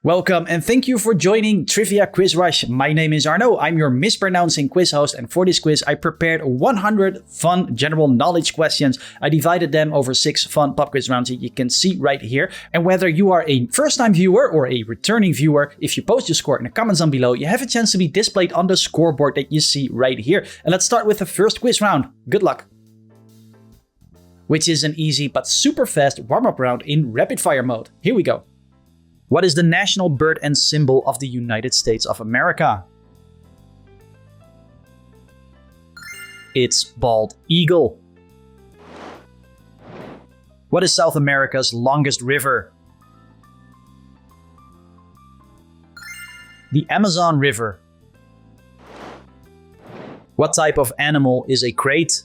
Welcome and thank you for joining Trivia Quiz Rush. My name is Arno, I'm your mispronouncing quiz host, and for this quiz I prepared 100 fun general knowledge questions. I divided them over 6 fun pop quiz rounds that you can see right here. And whether you are a first-time viewer or a returning viewer, if you post your score in the comments down below, you have a chance to be displayed on the scoreboard that you see right here. And let's start with the first quiz round. Good luck! Which is an easy but super fast warm-up round in rapid fire mode. Here we go. What is the national bird and symbol of the United States of America? It's bald eagle. What is South America's longest river? The Amazon River. What type of animal is a crate?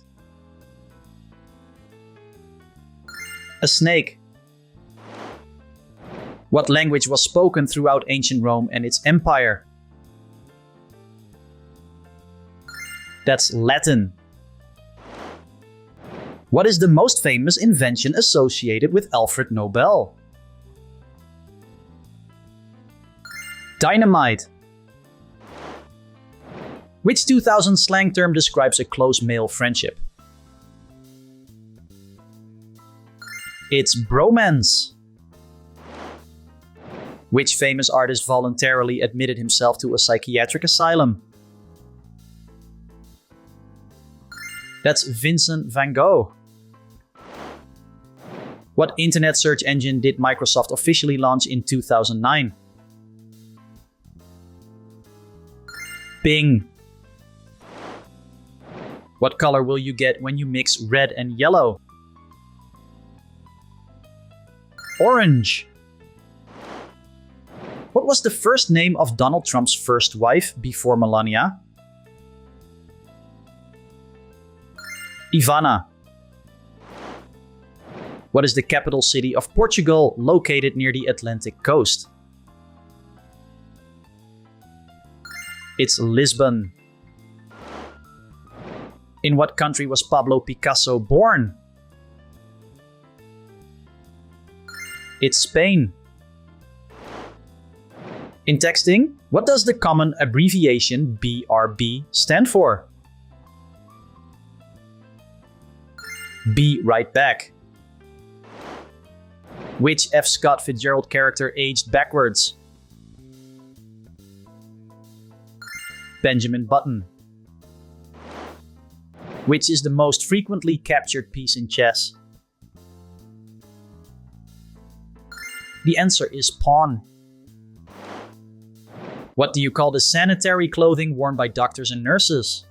A snake. What language was spoken throughout ancient Rome and its empire? That's Latin. What is the most famous invention associated with Alfred Nobel? Dynamite. Which 2000 slang term describes a close male friendship? It's bromance. Which famous artist voluntarily admitted himself to a psychiatric asylum? That's Vincent van Gogh. What internet search engine did Microsoft officially launch in 2009? Bing. What color will you get when you mix red and yellow? Orange. What was the first name of Donald Trump's first wife before Melania? Ivana. What is the capital city of Portugal, located near the Atlantic coast? It's Lisbon. In what country was Pablo Picasso born? It's Spain. In texting, what does the common abbreviation BRB stand for? Be right back. Which F. Scott Fitzgerald character aged backwards? Benjamin Button. Which is the most frequently captured piece in chess? The answer is pawn. What do you call the sanitary clothing worn by doctors and nurses?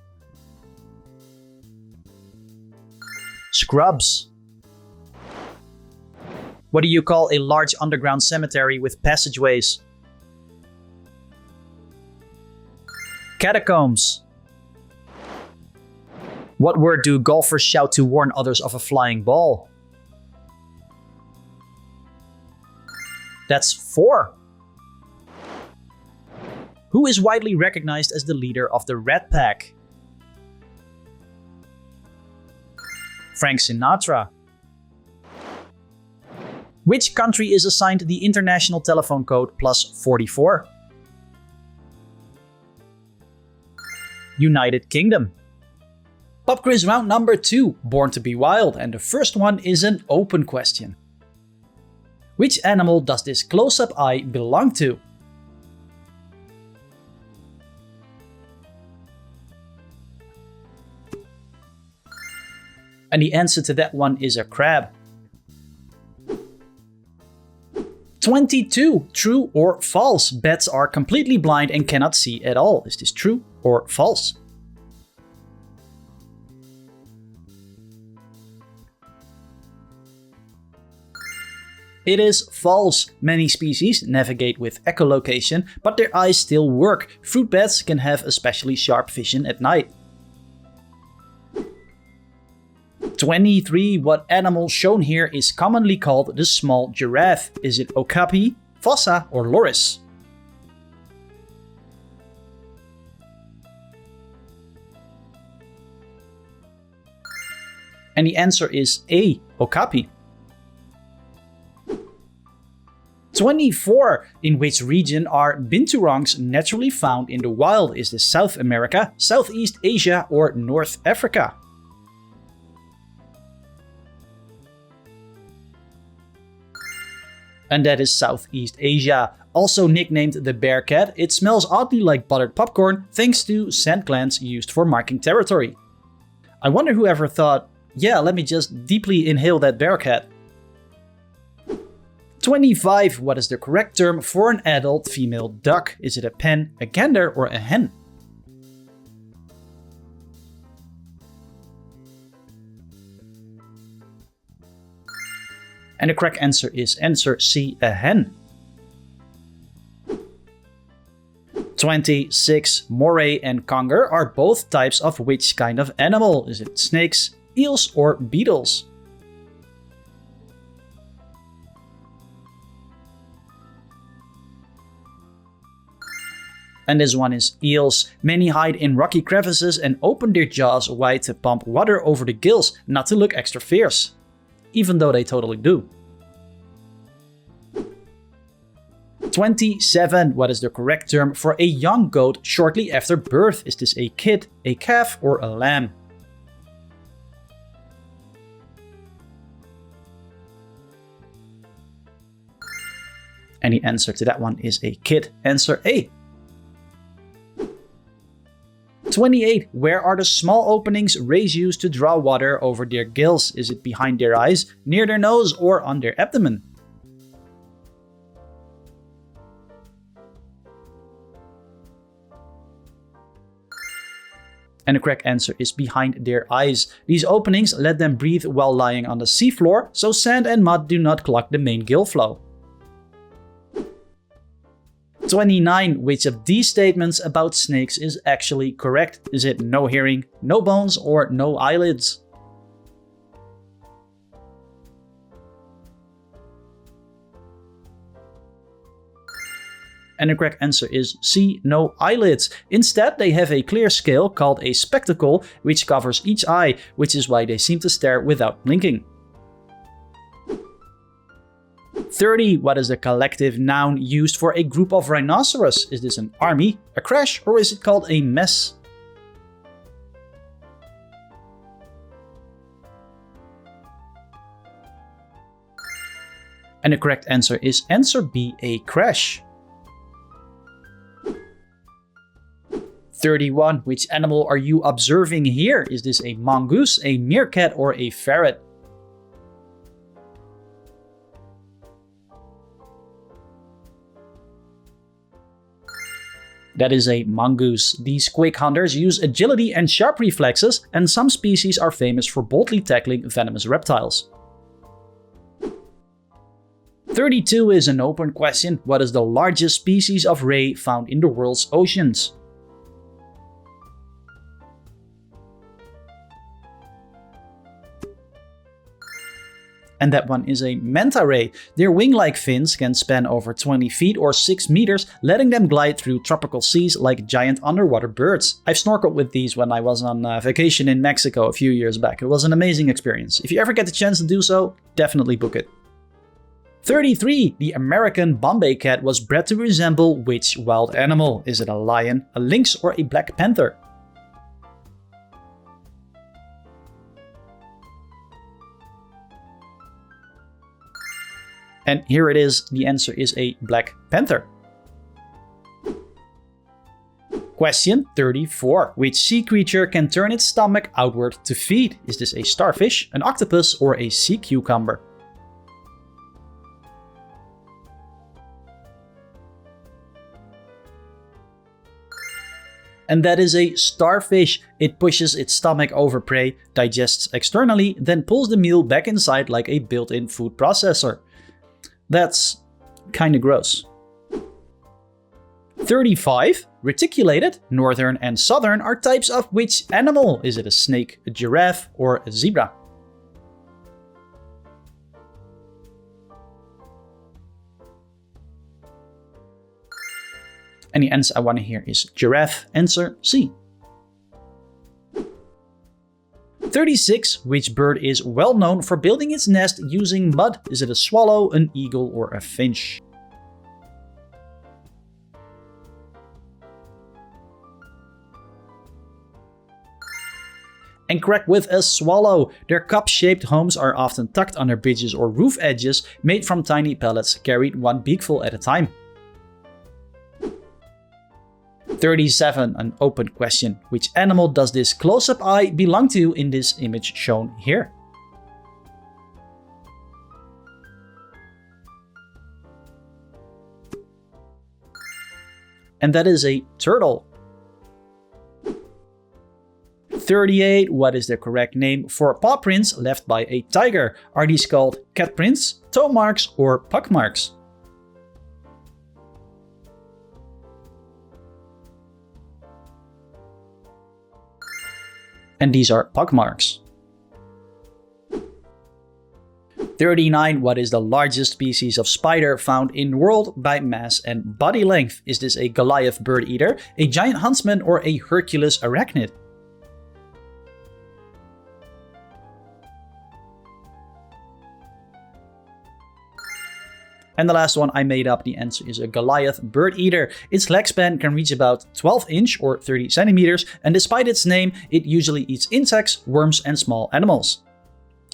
Scrubs. What do you call a large underground cemetery with passageways? Catacombs. What word do golfers shout to warn others of a flying ball? That's 4. Who is widely recognized as the leader of the Rat Pack? Frank Sinatra. Which country is assigned the international telephone code +44? United Kingdom. Pop quiz round number 2, Born to be Wild, and the first one is an open question. Which animal does this close-up eye belong to? And the answer to that one is a crab. 22. True or false? Bats are completely blind and cannot see at all. Is this true or false? It is false. Many species navigate with echolocation, but their eyes still work. Fruit bats can have especially sharp vision at night. 23. What animal shown here is commonly called the small giraffe? Is it okapi, fossa, or loris? And the answer is A, okapi. 24. In which region are binturongs naturally found in the wild? Is this South America, Southeast Asia, or North Africa? And that is Southeast Asia. Also nicknamed the bear cat, it smells oddly like buttered popcorn thanks to scent glands used for marking territory. I wonder whoever thought, yeah, let me just deeply inhale that bear cat. 25. What is the correct term for an adult female duck? Is it a pen, a gander, or a hen? And the correct answer is answer C, a hen. 26. Moray and conger are both types of which kind of animal? Is it snakes, eels, or beetles? And this one is eels. Many hide in rocky crevices and open their jaws wide to pump water over the gills, not to look extra fierce. Even though they totally do. 27. What is the correct term for a young goat shortly after birth? Is this a kid, a calf, or a lamb? And the answer to that one is a kid. Answer A. 28. Where are the small openings rays use to draw water over their gills? Is it behind their eyes, near their nose, or on their abdomen? And the correct answer is behind their eyes. These openings let them breathe while lying on the seafloor, so sand and mud do not clog the main gill flow. 29. Which of these statements about snakes is actually correct? Is it no hearing, no bones, or no eyelids? And the correct answer is C, no eyelids. Instead, they have a clear scale called a spectacle, which covers each eye, which is why they seem to stare without blinking. 30. What is the collective noun used for a group of rhinoceros? Is this an army, a crash, or is it called a mess? And the correct answer is answer B, a crash. 31. Which animal are you observing here? Is this a mongoose, a meerkat, or a ferret? That is a mongoose. These quick hunters use agility and sharp reflexes, and some species are famous for boldly tackling venomous reptiles. 32 is an open question. What is the largest species of ray found in the world's oceans? And that one is a manta ray. Their wing-like fins can span over 20 feet or 6 meters, letting them glide through tropical seas like giant underwater birds. I've snorkeled with these when I was on vacation in Mexico a few years back. It was an amazing experience. If you ever get the chance to do so, definitely book it. 33. The American Bombay cat was bred to resemble which wild animal? Is it a lion, a lynx, or a black panther? And here it is, the answer is a black panther. Question 34. Which sea creature can turn its stomach outward to feed? Is this a starfish, an octopus, or a sea cucumber? And that is a starfish. It pushes its stomach over prey, digests externally, then pulls the meal back inside like a built-in food processor. That's kinda gross. 35. Reticulated, northern and southern are types of which animal? Is it a snake, a giraffe, or a zebra? And the answer I want to hear is giraffe. Answer C. 36. Which bird is well known for building its nest using mud? Is it a swallow, an eagle, or a finch? And correct with a swallow. Their cup-shaped homes are often tucked under bridges or roof edges made from tiny pellets carried one beakful at a time. 37, an open question. Which animal does this close-up eye belong to in this image shown here? And that is a turtle. 38, what is the correct name for paw prints left by a tiger? Are these called cat prints, toe marks, or puck marks? And these are puck marks. 39, what is the largest species of spider found in the world by mass and body length? Is this a Goliath bird eater, a giant huntsman, or a Hercules arachnid? And the last one I made up, the answer is a Goliath bird eater. Its leg span can reach about 12 inch or 30 centimeters, and despite its name, it usually eats insects, worms, and small animals.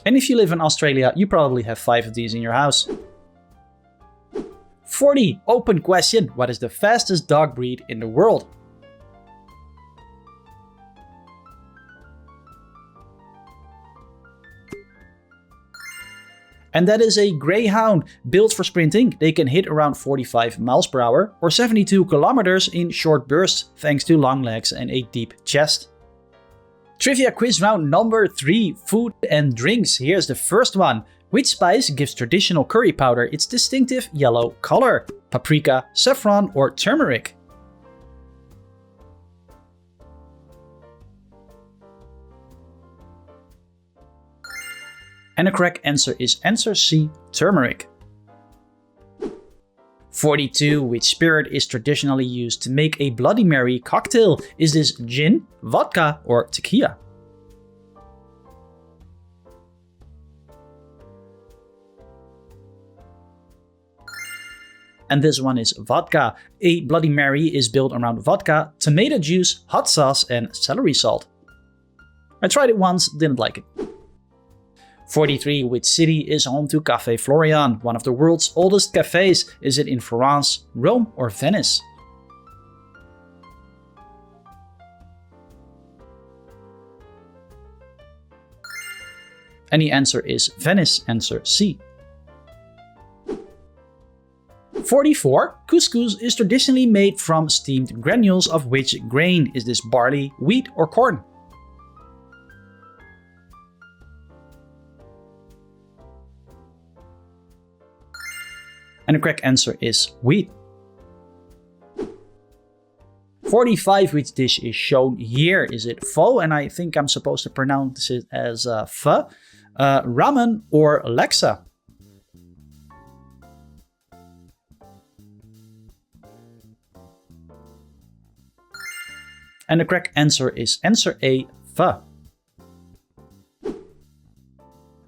And if you live in Australia, you probably have 5 of these in your house. 40, open question. What is the fastest dog breed in the world? And that is a greyhound. Built for sprinting, they can hit around 45 miles per hour or 72 kilometers in short bursts thanks to long legs and a deep chest. Trivia quiz round number 3, food and drinks. Here's the first one. Which spice gives traditional curry powder its distinctive yellow color? Paprika, saffron, or turmeric? And the correct answer is answer C, turmeric. 42. Which spirit is traditionally used to make a Bloody Mary cocktail? Is this gin, vodka, or tequila? And this one is vodka. A Bloody Mary is built around vodka, tomato juice, hot sauce, and celery salt. I tried it once, didn't like it. 43. Which city is home to Café Florian, one of the world's oldest cafes? Is it in France, Rome, or Venice? And the answer is Venice, answer C. 44. Couscous is traditionally made from steamed granules of which grain? Is this barley, wheat, or corn? And the correct answer is wheat. 45. Which dish is shown here? Is it pho? And I think I'm supposed to pronounce it as pho, ramen, or laksa? And the correct answer is answer A, pho.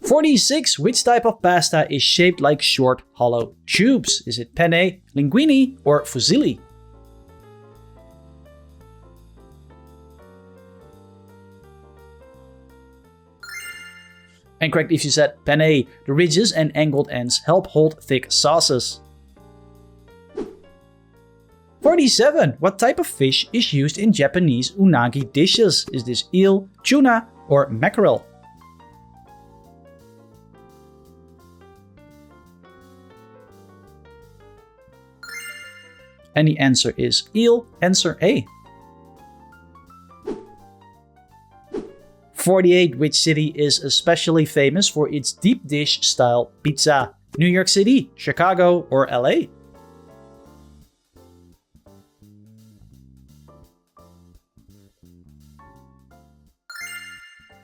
46. Which type of pasta is shaped like short, hollow tubes? Is it penne, linguine, or fusilli? And correct if you said penne. The ridges and angled ends help hold thick sauces. 47. What type of fish is used in Japanese unagi dishes? Is this eel, tuna, or mackerel? And the answer is eel, answer A. 48. Which city is especially famous for its deep dish style pizza? New York City, Chicago, or LA?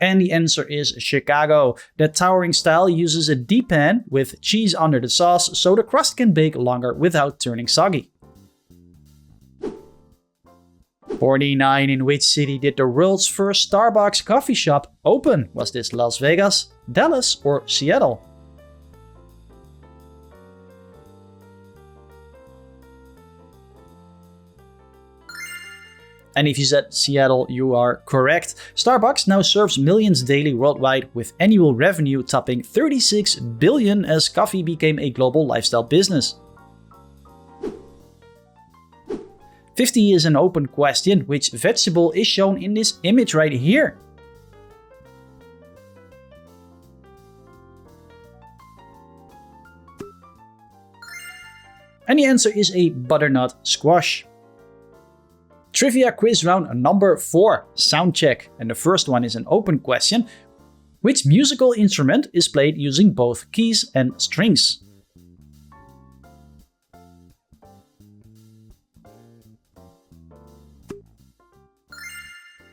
And the answer is Chicago. The towering style uses a deep pan with cheese under the sauce so the crust can bake longer without turning soggy. 49. In which city did the world's first Starbucks coffee shop open? Was this Las Vegas, Dallas, or Seattle? And if you said Seattle, you are correct. Starbucks now serves millions daily worldwide, with annual revenue topping 36 billion as coffee became a global lifestyle business. 50 is an open question. Which vegetable is shown in this image right here? And the answer is a butternut squash. Trivia quiz round number 4, Soundcheck. And the first one is an open question. Which musical instrument is played using both keys and strings?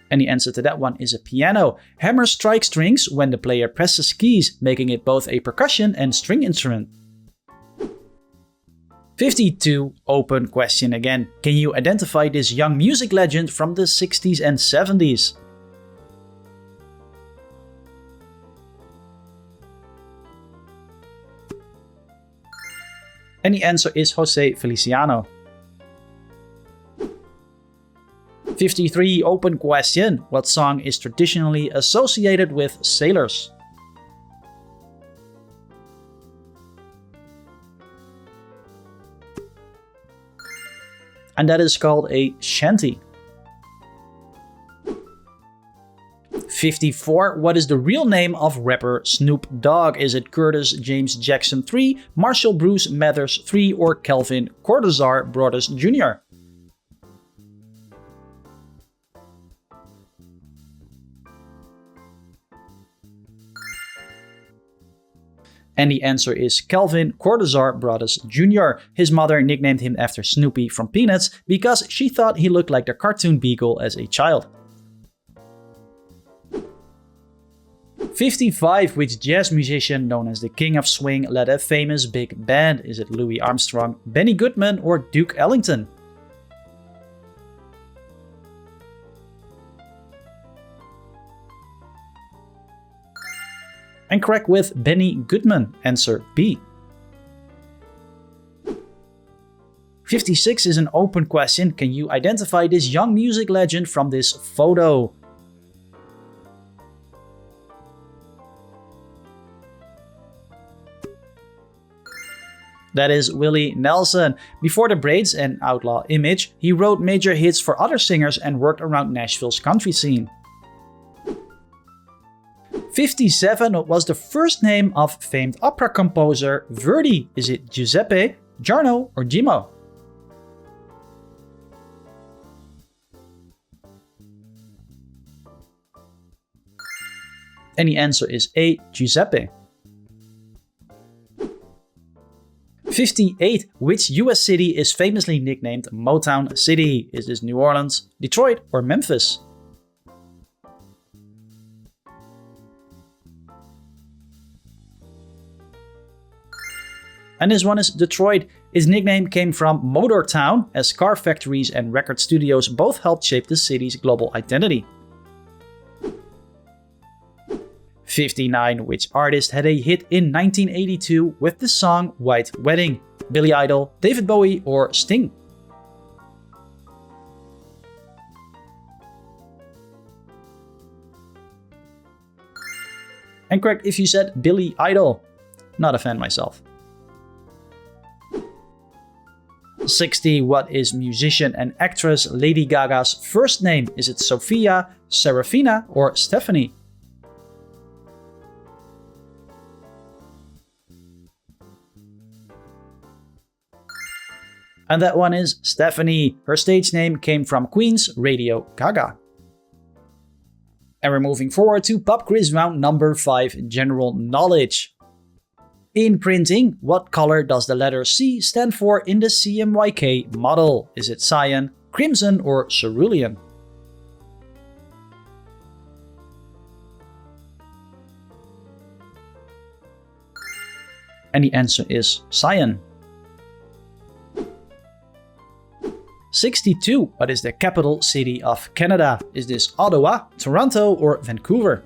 And the answer to that one is a piano. Hammers strike strings when the player presses keys, making it both a percussion and string instrument. 52, open question again. Can you identify this young music legend from the 60s and 70s? And the answer is Jose Feliciano. 53, open question. What song is traditionally associated with sailors? And that is called a shanty. 54. What is the real name of rapper Snoop Dogg? Is it Curtis James Jackson III, Marshall Bruce Mathers III, or Calvin Cortazar Brothers Jr.? And the answer is Calvin Cortazar Brothers Jr. His mother nicknamed him after Snoopy from Peanuts because she thought he looked like the cartoon beagle as a child. 55. Which jazz musician known as the King of Swing led a famous big band? Is it Louis Armstrong, Benny Goodman, or Duke Ellington? And correct with Benny Goodman, answer B. 56 is an open question. Can you identify this young music legend from this photo? That is Willie Nelson. Before the Braids and Outlaw image, he wrote major hits for other singers and worked around Nashville's country scene. 57. What was the first name of famed opera composer Verdi? Is it Giuseppe, Jarno, or Gimo? And the answer is A, Giuseppe. 58. Which US city is famously nicknamed Motown City? Is this New Orleans, Detroit, or Memphis? And this one is Detroit. His nickname came from Motor Town, as car factories and record studios both helped shape the city's global identity. 59. Which artist had a hit in 1982 with the song White Wedding? Billy Idol, David Bowie, or Sting? And correct if you said Billy Idol. Not a fan myself. 60. What is musician and actress Lady Gaga's first name? Is it Sophia, Serafina, or Stephanie? And that one is Stephanie. Her stage name came from Queen's Radio Gaga. And we're moving forward to pop quiz round number 5, general knowledge. In printing, what color does the letter C stand for in the CMYK model? Is it cyan, crimson, or cerulean? And the answer is cyan. 62. What is the capital city of Canada? Is this Ottawa, Toronto, or Vancouver?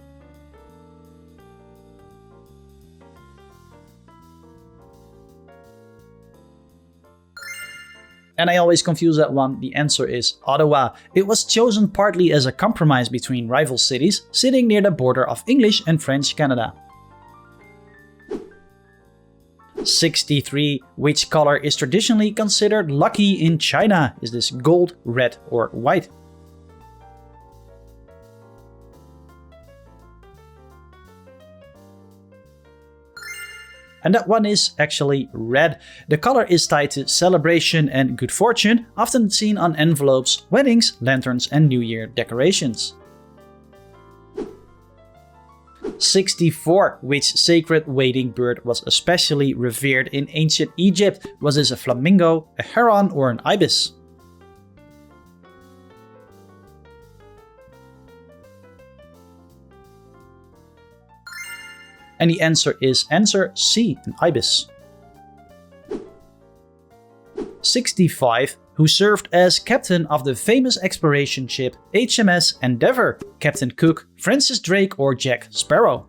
And I always confuse that one. The answer is Ottawa. It was chosen partly as a compromise between rival cities, sitting near the border of English and French Canada. 63. Which color is traditionally considered lucky in China? Is this gold, red, or white? And that one is actually red. The color is tied to celebration and good fortune, often seen on envelopes, weddings, lanterns, and New Year decorations. 64. Which sacred wading bird was especially revered in ancient Egypt? Was this a flamingo, a heron, or an ibis? And the answer is answer C, an ibis. 65. Who served as captain of the famous exploration ship HMS Endeavour? Captain Cook, Francis Drake, or Jack Sparrow?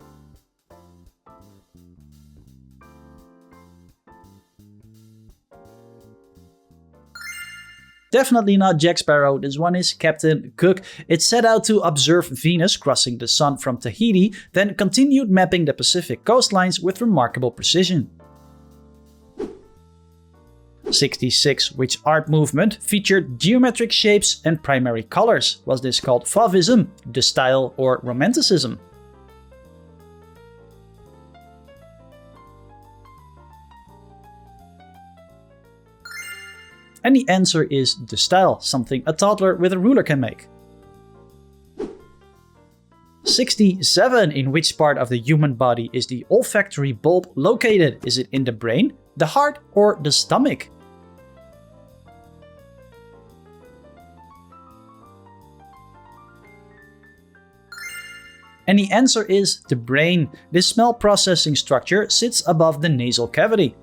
Definitely not Jack Sparrow, this one is Captain Cook. It set out to observe Venus crossing the sun from Tahiti, then continued mapping the Pacific coastlines with remarkable precision. 66. Which art movement featured geometric shapes and primary colors? Was this called Fauvism, De Style, or Romanticism? And the answer is De Style, something a toddler with a ruler can make. 67. In which part of the human body is the olfactory bulb located? Is it in the brain, the heart, or the stomach? And the answer is the brain. This smell processing structure sits above the nasal cavity.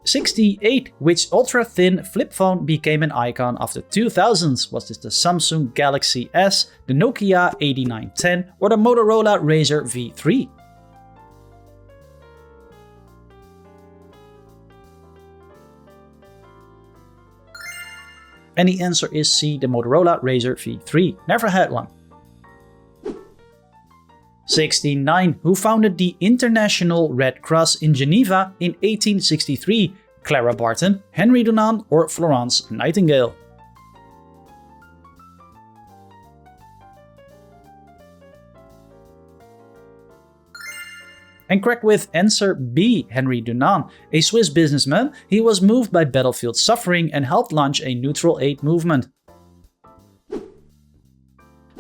68. Which ultra-thin flip phone became an icon of the 2000s? Was this the Samsung Galaxy S, the Nokia 8910, or the Motorola Razr V3? And the answer is C, the Motorola Razr V3. Never had one. 69. Who founded the International Red Cross in Geneva in 1863? Clara Barton, Henry Dunant, or Florence Nightingale? And correct with answer B, Henry Dunant. A Swiss businessman, he was moved by battlefield suffering and helped launch a neutral aid movement.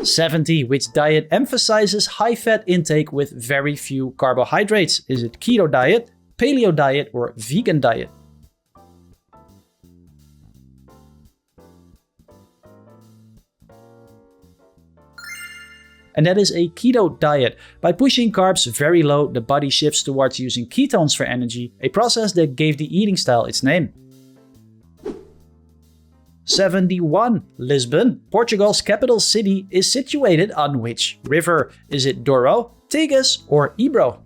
70. Which diet emphasizes high fat intake with very few carbohydrates? Is it keto diet, paleo diet, or vegan diet? And that is a keto diet. By pushing carbs very low, the body shifts towards using ketones for energy, a process that gave the eating style its name. 71. Lisbon, Portugal's capital city, is situated on which river? Is it Douro, Tagus, or Ebro?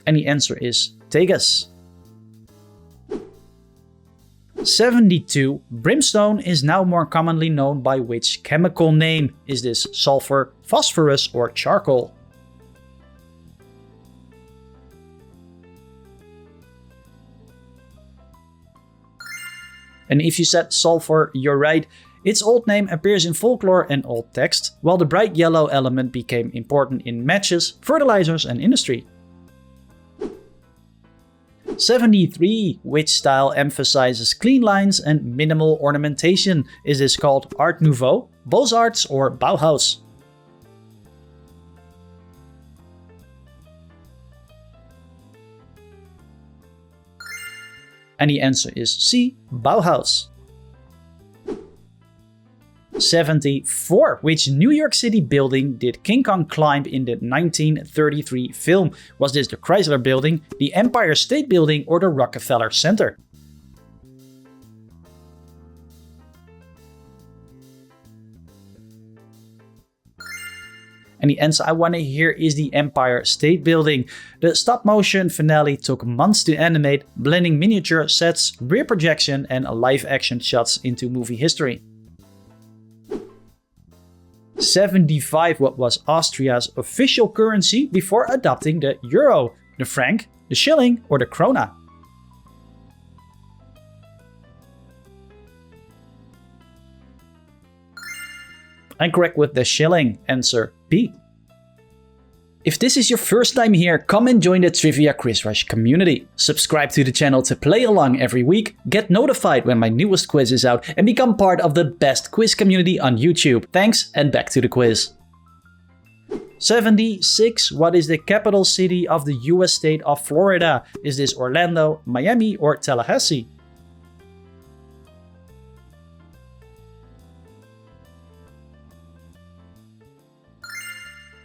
And the answer is Tagus. 72. Brimstone is now more commonly known by which chemical name? Is this sulfur, phosphorus, or charcoal? And if you said sulfur, you're right. Its old name appears in folklore and old text, while the bright yellow element became important in matches, fertilizers, and industry. 73. Which style emphasizes clean lines and minimal ornamentation? Is this called Art Nouveau, Beaux-Arts, or Bauhaus? And the answer is C, Bauhaus. 74. Which New York City building did King Kong climb in the 1933 film? Was this the Chrysler Building, the Empire State Building, or the Rockefeller Center? And And the answer I want to hear is the Empire State Building. The stop-motion finale took months to animate, blending miniature sets, rear projection and live-action shots into movie history. 75. What was Austria's official currency before adopting the euro? The franc, the shilling or the krona? I'm correct with the shilling. Answer B. If this is your first time here, come and join the Trivia Quiz Rush community. Subscribe to the channel to play along every week, get notified when my newest quiz is out, and become part of the best quiz community on YouTube. Thanks, and back to the quiz. 76. What is the capital city of the US state of Florida? Is this Orlando, Miami, or Tallahassee?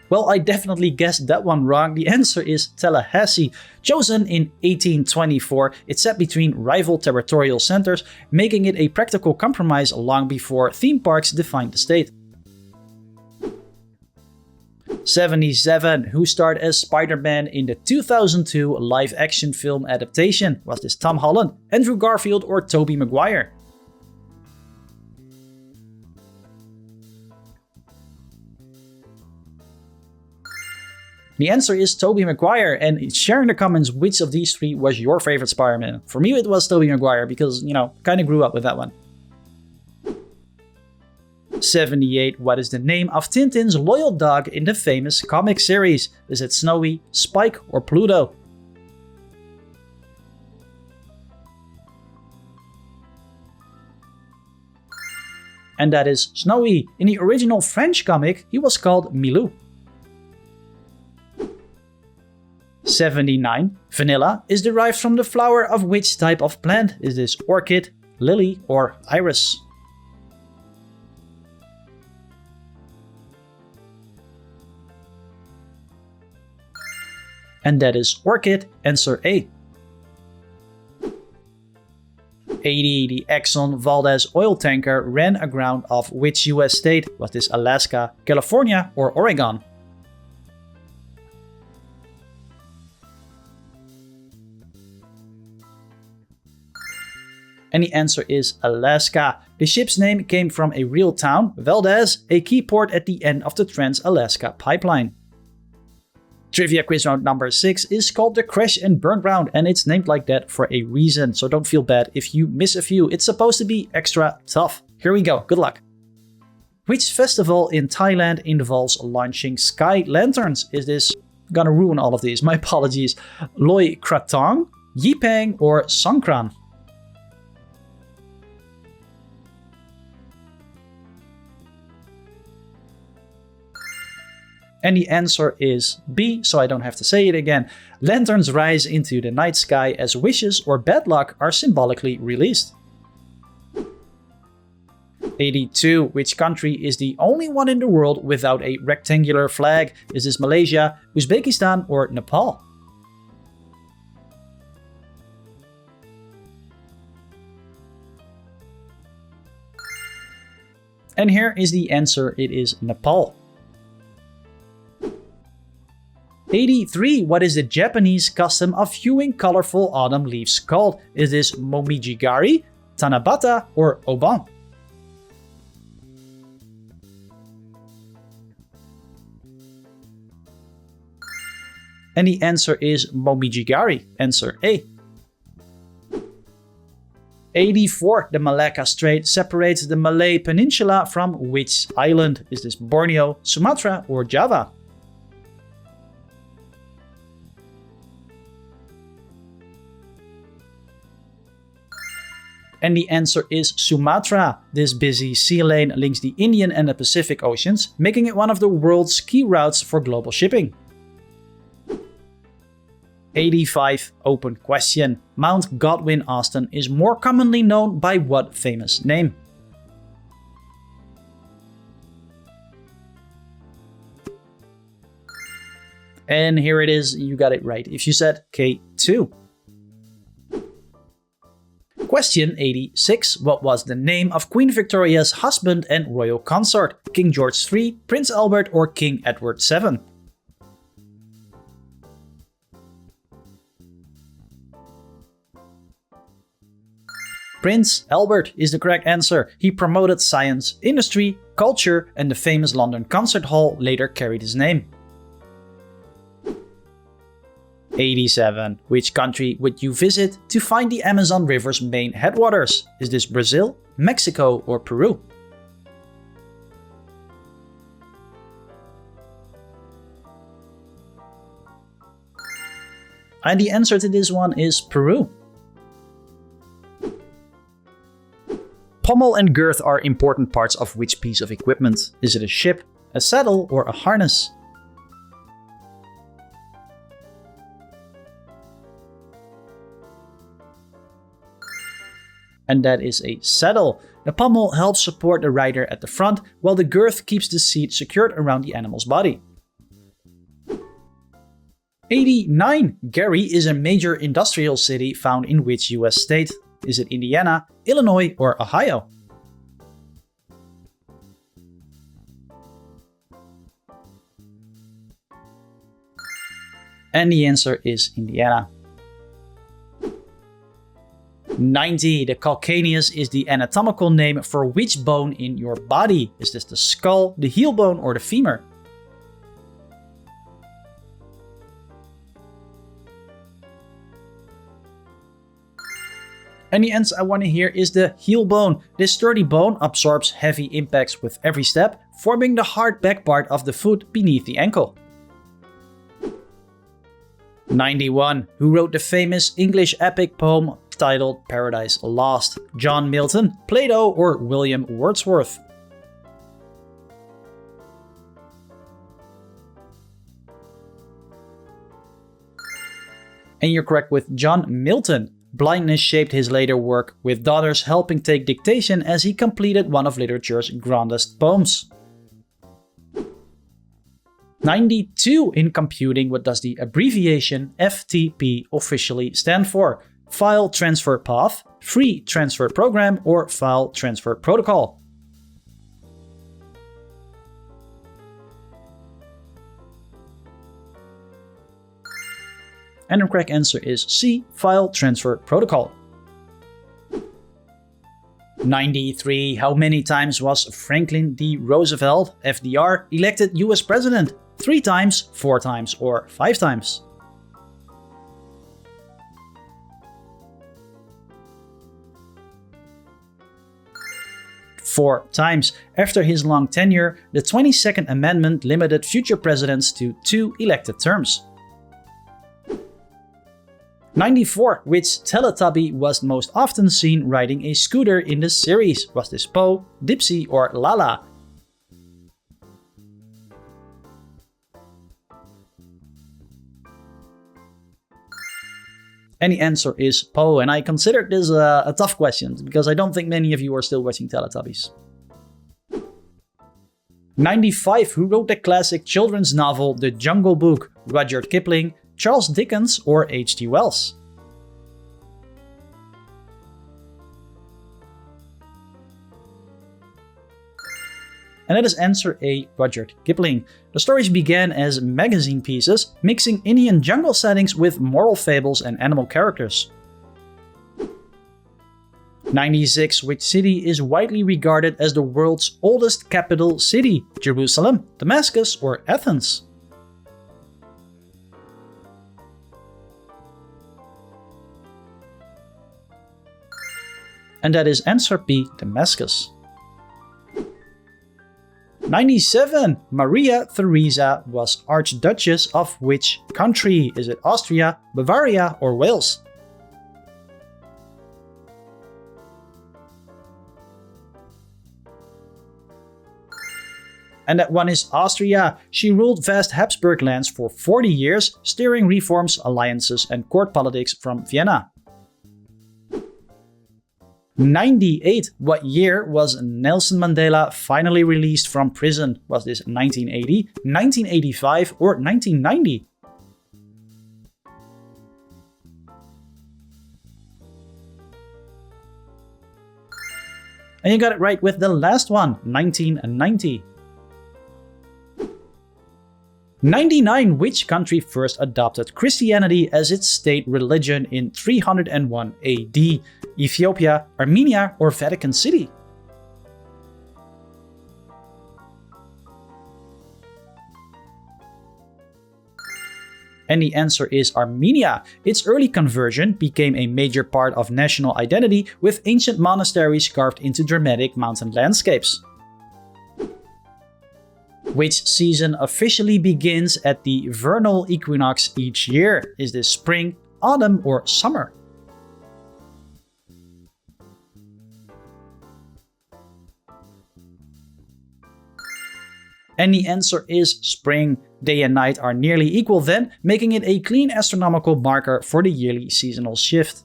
Well, I definitely guessed that one wrong. The answer is Tallahassee. Chosen in 1824, it sat between rival territorial centers, making it a practical compromise long before theme parks defined the state. 77. Who starred as Spider-Man in the 2002 live-action film adaptation? Was this Tom Holland, Andrew Garfield, or Tobey Maguire? The answer is Tobey Maguire, and share in the comments which of these three was your favorite Spider-Man. For me it was Tobey Maguire because, kind of grew up with that one. 78. What is the name of Tintin's loyal dog in the famous comic series? Is it Snowy, Spike, or Pluto? And that is Snowy. In the original French comic, he was called Milou. 79. Vanilla is derived from the flower of which type of plant? Is this orchid, lily, or iris? And that is orchid. Answer A. 80. The Exxon Valdez oil tanker ran aground off which US state? Was this Alaska, California, or Oregon? And the answer is Alaska. The ship's name came from a real town, Valdez, a key port at the end of the Trans-Alaska pipeline. Trivia quiz round number 6 is called the Crash and Burn round, and it's named like that for a reason, so don't feel bad if you miss a few. It's supposed to be extra tough. Here we go, good luck. Which festival in Thailand involves launching sky lanterns? Is this gonna ruin all of these? My apologies. Loy Krathong, Yipang, or Songkran? And the answer is B, so I don't have to say it again. Lanterns rise into the night sky as wishes or bad luck are symbolically released. 82. Which country is the only one in the world without a rectangular flag? Is this Malaysia, Uzbekistan, or Nepal? And here is the answer, it is Nepal. 83. What is the Japanese custom of viewing colorful autumn leaves called? Is this Momijigari, Tanabata, or Oban? And the answer is Momijigari. Answer A. 84. The Malacca Strait separates the Malay Peninsula from which island? Is this Borneo, Sumatra, or Java? And the answer is Sumatra. This busy sea lane links the Indian and the Pacific Oceans, making it one of the world's key routes for global shipping. 85. Open question. Mount Godwin Austen is more commonly known by what famous name? And here it is, you got it right if you said K2. Question 86. What was the name of Queen Victoria's husband and royal consort? King George III, Prince Albert, or King Edward VII? Prince Albert is the correct answer. He promoted science, industry, culture, and the famous London Concert Hall later carried his name. 87. Which country would you visit to find the Amazon River's main headwaters? Is this Brazil, Mexico, or Peru? And the answer to this one is Peru. Pommel and girth are important parts of which piece of equipment? Is it a ship, a saddle, or a harness? And that is a saddle. The pommel helps support the rider at the front, while the girth keeps the seat secured around the animal's body. 89. Gary is a major industrial city found in which US state? Is it Indiana, Illinois, or Ohio? And the answer is Indiana. 90. The calcaneus is the anatomical name for which bone in your body? Is this the skull, the heel bone, or the femur? And the answer I want to hear is the heel bone. This sturdy bone absorbs heavy impacts with every step, forming the hard back part of the foot beneath the ankle. 91. Who wrote the famous English epic poem titled Paradise Lost? John Milton, Plato, or William Wordsworth? And you're correct with John Milton. Blindness shaped his later work, with daughters helping take dictation as he completed one of literature's grandest poems. 92. In computing, what does the abbreviation FTP officially stand for? File Transfer Path, Free Transfer Program, or File Transfer Protocol? And the correct answer is C, File Transfer Protocol. 93. How many times was Franklin D. Roosevelt, FDR, elected US President? 3 times, 4 times, or 5 times? Four times. After his long tenure, the 22nd Amendment limited future presidents to 2 elected terms. 94. Which Teletubby was most often seen riding a scooter in the series? Was this Po, Dipsy, or Lala? And the answer is Po, and I considered this a tough question because I don't think many of you are still watching Teletubbies. 95. Who wrote the classic children's novel The Jungle Book? Rudyard Kipling, Charles Dickens, or H.G. Wells? And that is answer A, Rudyard Kipling. The stories began as magazine pieces, mixing Indian jungle settings with moral fables and animal characters. 96. Which city is widely regarded as the world's oldest capital city? Jerusalem, Damascus, or Athens? And that is answer B, Damascus. 97. Maria Theresa was Archduchess of which country? Is it Austria, Bavaria, or Wales? And that one is Austria. She ruled vast Habsburg lands for 40 years, steering reforms, alliances, and court politics from Vienna. 98. What year was Nelson Mandela finally released from prison? Was this 1980, 1985, or 1990? And you got it right with the last one, 1990. 99. Which country first adopted Christianity as its state religion in 301 AD? Ethiopia, Armenia, or Vatican City? And the answer is Armenia. Its early conversion became a major part of national identity, with ancient monasteries carved into dramatic mountain landscapes. Which season officially begins at the vernal equinox each year? Is this spring, autumn, or summer? And the answer is spring. Day and night are nearly equal then, making it a clean astronomical marker for the yearly seasonal shift.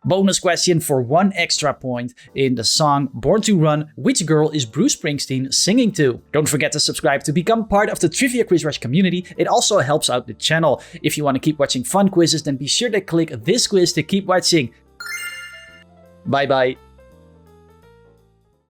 Bonus question for 1 extra point. In the song Born to Run, which girl is Bruce Springsteen singing to? Don't forget to subscribe to become part of the Trivia Quiz Rush community. It also helps out the channel. If you want to keep watching fun quizzes, then be sure to click this quiz to keep watching. Bye bye.